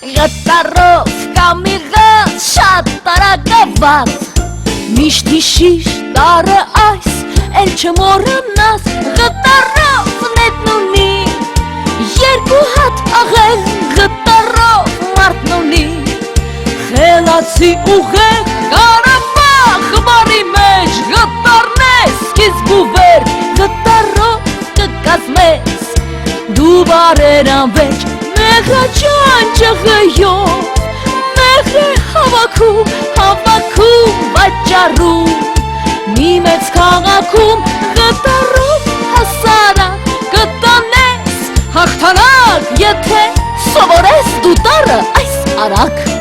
Գտարով կամիղած շատ տարակաված Միշտ հիշիշ տարը այս էլ չմոռանաս Գտարով նետն ունի երկու հատ աղել Գտարով մարդն ունի Խելացի ուղեղ Կարապախ բարի մեջ Գտարն է սկիզբ ու վեր Գտարով կկազմես Դու բարերան վեճ Մեղրաճան ճղյով Մեղր է հավաքում վաճառում Մի մեծ քաղաքում Գտարով հասարակ Կտանես հաղթանակ Եթե սովորես դու տարը այս արագ